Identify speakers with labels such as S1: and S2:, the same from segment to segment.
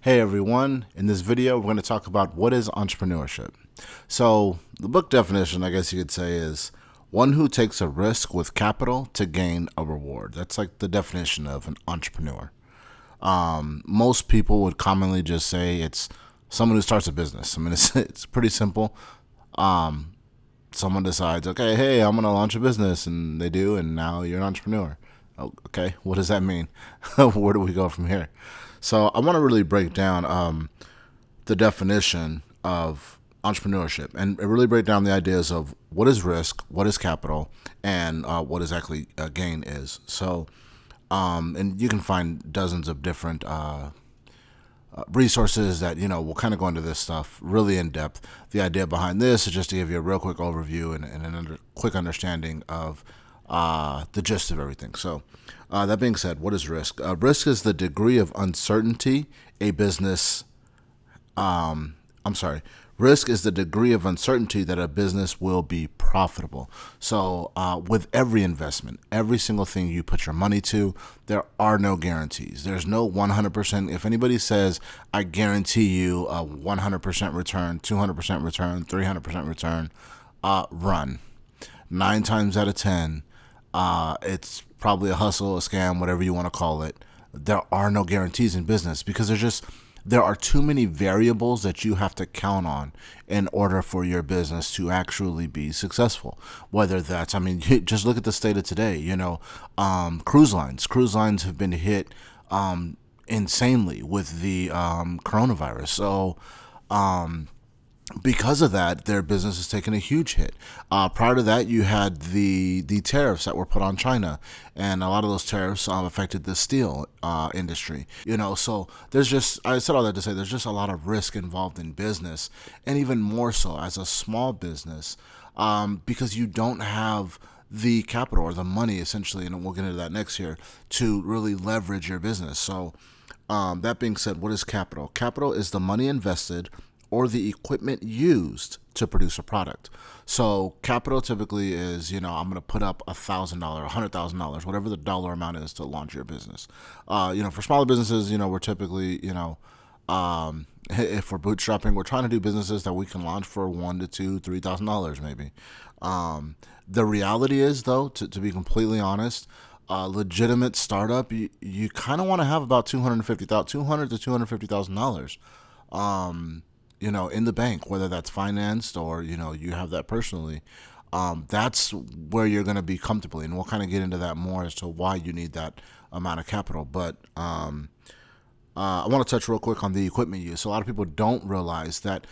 S1: Hey everyone, in this video we're going to talk about what is entrepreneurship. So the book definition, I guess you could say, is one who takes a risk with capital to gain a reward. That's like the definition of an entrepreneur. Most people would commonly just say it's someone who starts a business. I mean, it's pretty simple. Someone decides, okay, hey, I'm going to launch a business, and they do, and now you're an entrepreneur. Oh, okay, what does that mean? Where do we go from here? So I want to really break down the definition of entrepreneurship and really break down the ideas of what is risk, what is capital, and what exactly gain is. So, and you can find dozens of different resources that will kind of go into this stuff really in depth. The idea behind this is just to give you a real quick overview and quick understanding of the gist of everything. So, that being said, what is risk? Risk is the degree of uncertainty a business. I'm sorry. Risk is the degree of uncertainty that a business will be profitable. So, with every investment, every single thing you put your money to, there are no guarantees. There's no 100%. If anybody says, I guarantee you a 100% return, 200% return, 300% return, run. 9 times out of 10, it's probably a hustle, a scam, whatever you want to call it. There are no guarantees in business because there are too many variables that you have to count on in order for your business to actually be successful. Whether that's, I mean, just look at the state of today. Cruise lines have been hit insanely with the coronavirus. So, because of that, their business has taken a huge hit. Prior to that, you had the tariffs that were put on China, and a lot of those tariffs affected the steel industry. So I said all that to say there's just a lot of risk involved in business, and even more so as a small business, because you don't have the capital or the money, essentially, and we'll get into that next year, to really leverage your business. So, that being said, what is capital? Capital is the money invested or the equipment used to produce a product. So capital typically is, I'm going to put up $1,000, $100,000, whatever the dollar amount is to launch your business. For smaller businesses, we're typically, if we're bootstrapping, we're trying to do businesses that we can launch for $1,000 to $2,000, $3,000 maybe. The reality is, though, to be completely honest, legitimate startup, you kind of want to have about $200,000 to $250,000. In the bank, whether that's financed or, you have that personally. That's where you're going to be comfortable. And we'll kind of get into that more as to why you need that amount of capital. But I want to touch real quick on the equipment use. So a lot of people don't realize that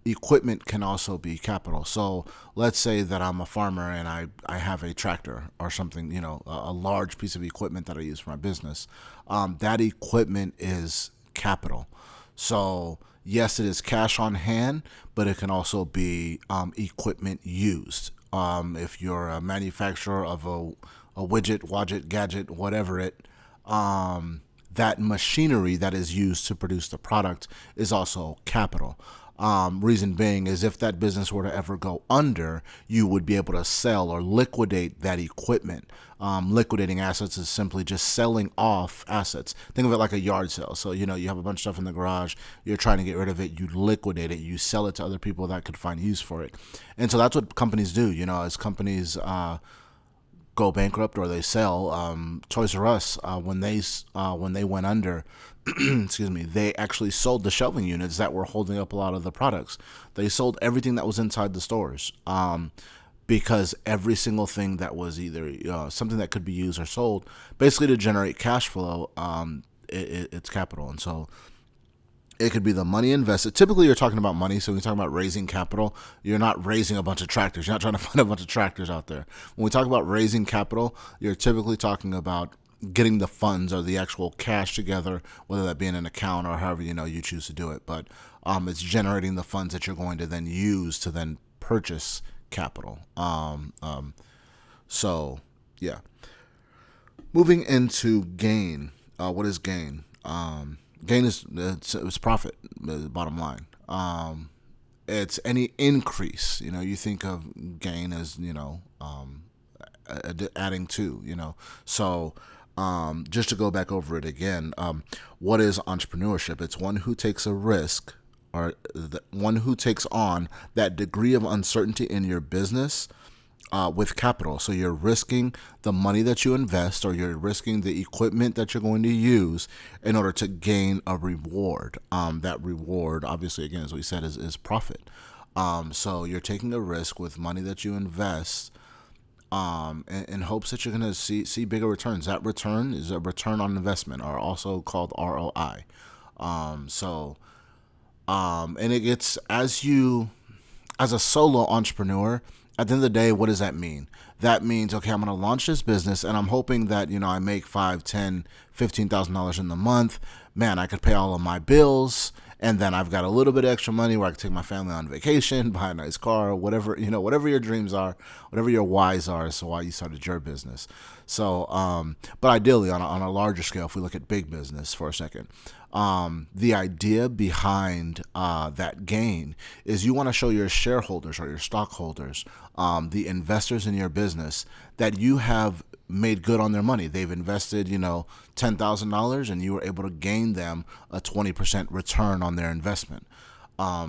S1: equipment can also be capital. So let's say that I'm a farmer and I have a tractor or something, a large piece of equipment that I use for my business. That equipment is capital. So yes, it is cash on hand, but it can also be equipment used. If you're a manufacturer of a widget, gadget, whatever that machinery that is used to produce the product is also capital. Reason being is if that business were to ever go under, you would be able to sell or liquidate that equipment. Liquidating assets is simply just selling off assets. Think of it like a yard sale. So, you have a bunch of stuff in the garage, you're trying to get rid of it, you liquidate it, you sell it to other people that could find use for it. And so that's what companies do, as companies go bankrupt or they sell. Toys R Us, when they went under, excuse me, they actually sold the shelving units that were holding up a lot of the products. They sold everything that was inside the stores, because every single thing that was either something that could be used or sold, basically to generate cash flow, it's capital. And so it could be the money invested. Typically, you're talking about money. So when you're talking about raising capital, you're not raising a bunch of tractors. You're not trying to find a bunch of tractors out there. When we talk about raising capital, you're typically talking about getting the funds or the actual cash together, whether that be in an account or however you choose to do it. But it's generating the funds that you're going to then use to then purchase capital. So yeah. Moving into gain. What is gain? Gain is it's profit. The bottom line. It's any increase. You think of gain as adding to. So Just to go back over it again, what is entrepreneurship? It's one who takes a risk, or one who takes on that degree of uncertainty in your business with capital. So you're risking the money that you invest, or you're risking the equipment that you're going to use in order to gain a reward. That reward, obviously, again, as we said, is profit. So you're taking a risk with money that you invest, in hopes that you're going to see bigger returns. That return is a return on investment, or also called ROI. And it gets, as a solo entrepreneur, at the end of the day, what does that mean? That means, okay, I'm going to launch this business, and I'm hoping that, I make $5, $10, $15,000 in the month. Man, I could pay all of my bills, and then I've got a little bit of extra money where I can take my family on vacation, buy a nice car, or whatever, whatever your dreams are, whatever your whys are, so why you started your business. So, but ideally, on a larger scale, if we look at big business for a second, the idea behind that gain is you want to show your shareholders or your stockholders, the investors in your business, that you have made good on their money. They've invested, $10,000, and you were able to gain them a 20% return on their investment.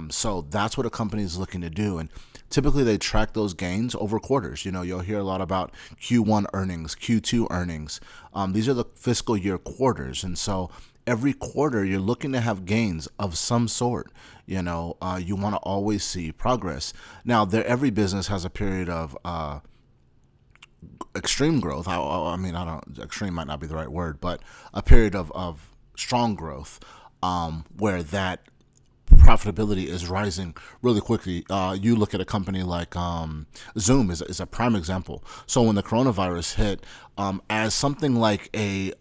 S1: So that's what a company is looking to do. And typically they track those gains over quarters. You'll hear a lot about Q1 earnings, Q2 earnings. These are the fiscal year quarters. And so every quarter you're looking to have gains of some sort. You want to always see progress. Now, every business has a period of extreme growth. I mean, extreme might not be the right word, but a period of strong growth, where that profitability is rising really quickly. You look at a company like Zoom is a prime example. So when the coronavirus hit, as something like a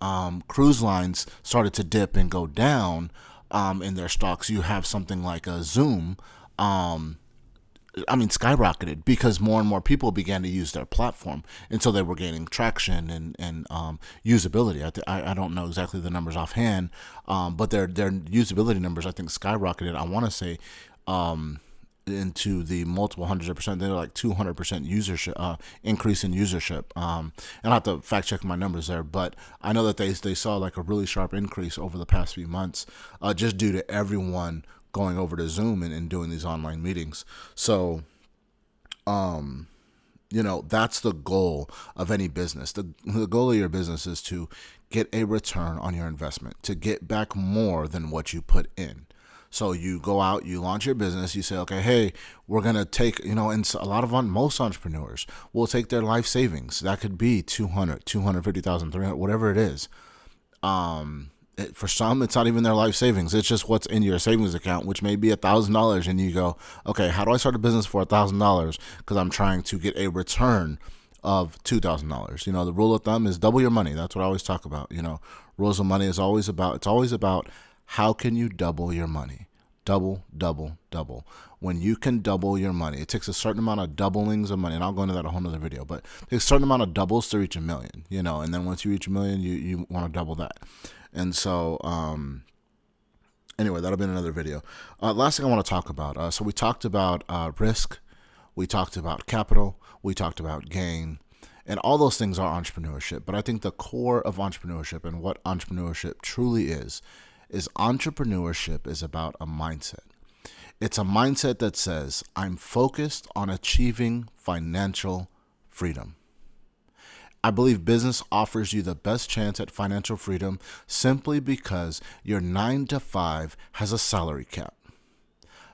S1: cruise lines started to dip and go down in their stocks, you have something like a Zoom. Skyrocketed, because more and more people began to use their platform, and so they were gaining traction and usability. I don't know exactly the numbers offhand, but their usability numbers, I think, skyrocketed. I want to say into the multiple hundreds of percent. They're like 200% usership increase in usership. And I'll have to fact check my numbers there, but I know that they saw like a really sharp increase over the past few months, just due to everyone going over to Zoom and doing these online meetings. So, that's the goal of any business. The goal of your business is to get a return on your investment, to get back more than what you put in. So you go out, you launch your business, you say, okay, hey, we're going to take, and most entrepreneurs will take their life savings. That could be 200, 250,000, 300, whatever it is. For some, it's not even their life savings. It's just what's in your savings account, which may be $1,000. And you go, okay, how do I start a business for $1,000? Because I'm trying to get a return of $2,000. The rule of thumb is double your money. That's what I always talk about. Rules of money it's always about how can you double your money? Double, double, double. When you can double your money, it takes a certain amount of doublings of money, and I'll go into that in a whole nother video, but it takes a certain amount of doubles to reach $1 million, and then once you reach $1 million, you want to double that. And so, anyway, that'll be in another video. Last thing I want to talk about. So we talked about risk, we talked about capital, we talked about gain, and all those things are entrepreneurship. But I think the core of entrepreneurship and what entrepreneurship truly is entrepreneurship is about a mindset. It's a mindset that says, I'm focused on achieving financial freedom. I believe business offers you the best chance at financial freedom simply because your 9 to 5 has a salary cap.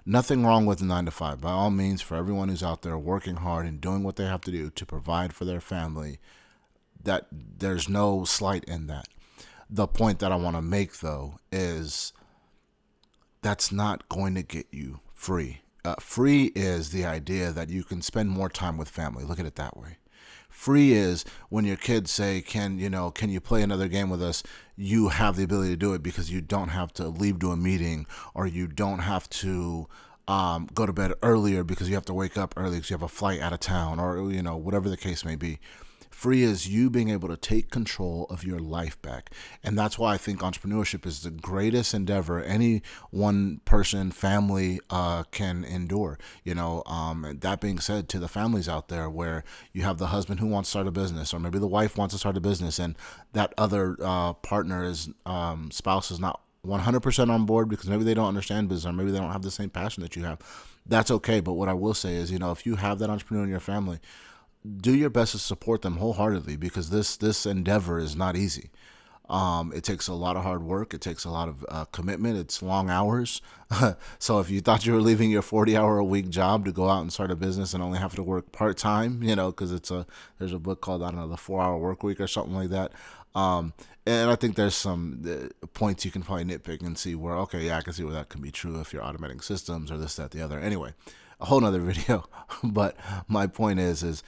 S1: Nothing wrong with 9 to 5. By all means, for everyone who's out there working hard and doing what they have to do to provide for their family, that there's no slight in that. The point that I want to make, though, is that's not going to get you free. Free is the idea that you can spend more time with family. Look at it that way. Free is when your kids say, can you play another game with us? You have the ability to do it because you don't have to leave to a meeting, or you don't have to go to bed earlier because you have to wake up early because you have a flight out of town, or whatever the case may be. Free is you being able to take control of your life back. And that's why I think entrepreneurship is the greatest endeavor any one person, family can endure. That being said, to the families out there where you have the husband who wants to start a business, or maybe the wife wants to start a business, and that other partner is spouse is not 100% on board because maybe they don't understand business, or maybe they don't have the same passion that you have. That's okay. But what I will say is, if you have that entrepreneur in your family, do your best to support them wholeheartedly, because this endeavor is not easy. It takes a lot of hard work. It takes a lot of commitment. It's long hours. So if you thought you were leaving your 40-hour-a-week job to go out and start a business and only have to work part-time, because there's a book called, I don't know, the 4-Hour Work Week or something like that. And I think there's some points you can probably nitpick and see where, okay, yeah, I can see where that can be true if you're automating systems or this, that, the other. Anyway, a whole nother video. But my point is,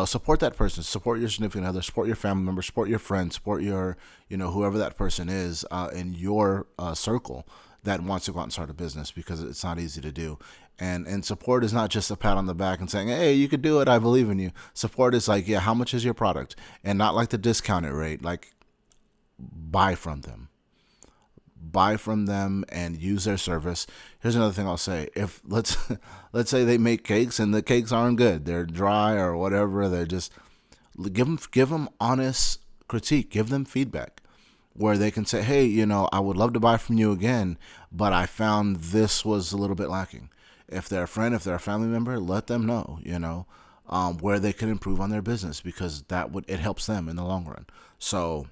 S1: support that person, support your significant other, support your family member, support your friend, support your, whoever that person is in your circle that wants to go out and start a business, because it's not easy to do. And support is not just a pat on the back and saying, hey, you could do it, I believe in you. Support is like, yeah, how much is your product? And not like the discounted rate, like buy from them. Buy from them and use their service. Here's another thing I'll say. If let's say they make cakes and the cakes aren't good, they're dry or whatever, they're just, give them honest critique, give them feedback where they can say, hey, I would love to buy from you again, but I found this was a little bit lacking. If they're a friend, if they're a family member, let them know, where they can improve on their business, because it helps them in the long run. So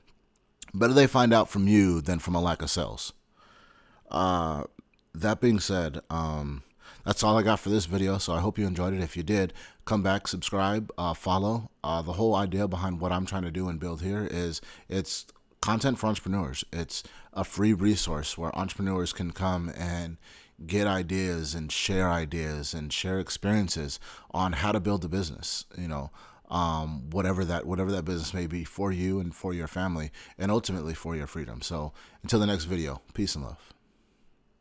S1: better they find out from you than from a lack of sales. That being said, that's all I got for this video. So I hope you enjoyed it. If you did, come back, subscribe, follow. The whole idea behind what I'm trying to do and build here is it's content for entrepreneurs. It's a free resource where entrepreneurs can come and get ideas and share experiences on how to build a business, whatever that business may be for you and for your family, and ultimately for your freedom. So until the next video, peace and love.